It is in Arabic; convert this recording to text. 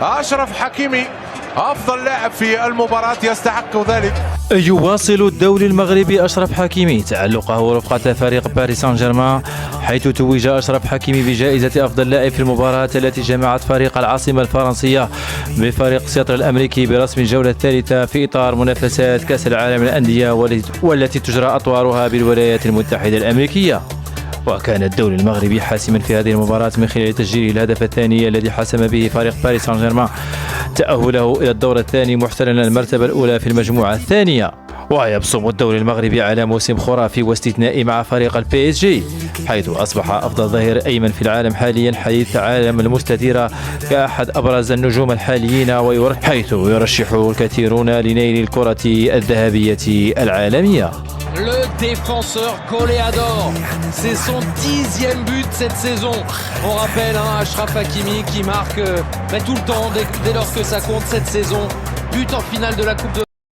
أشرف حكيمي أفضل لاعب في المباراة، يستحق ذلك. يواصل الدولي المغربي أشرف حكيمي تألقه رفقة فريق باريس سان جيرمان، حيث توج أشرف حكيمي بجائزة أفضل لاعب في المباراة التي جمعت فريق العاصمة الفرنسية بفريق سياتل الأمريكي برسم الجولة الثالثة في إطار منافسات كأس العالم للأندية والتي تجرى أطوارها بالولايات المتحدة الأمريكية. وكان الدولي المغربي حاسما في هذه المباراة من خلال تسجيله الهدف الثاني الذي حسم به فريق باريس سان جيرمان تأهله إلى الدور الثاني محتلا المرتبة الأولى في المجموعة الثانية. ويبصم الدوري المغربي على موسم خرافي واستثنائي مع فريق البي اس جي، حيث أصبح أفضل ظهير أيمن في العالم حاليا حديث عالم المستديرة كأحد أبرز النجوم الحاليين، حيث يرشحه الكثيرون لنيل الكرة الذهبية العالمية. Le défenseur Goleador, c'est son 10e but cette saison. On rappelle Achraf Hakimi qui marque tout le temps dès lors que ça compte cette saison. But en finale de la Coupe de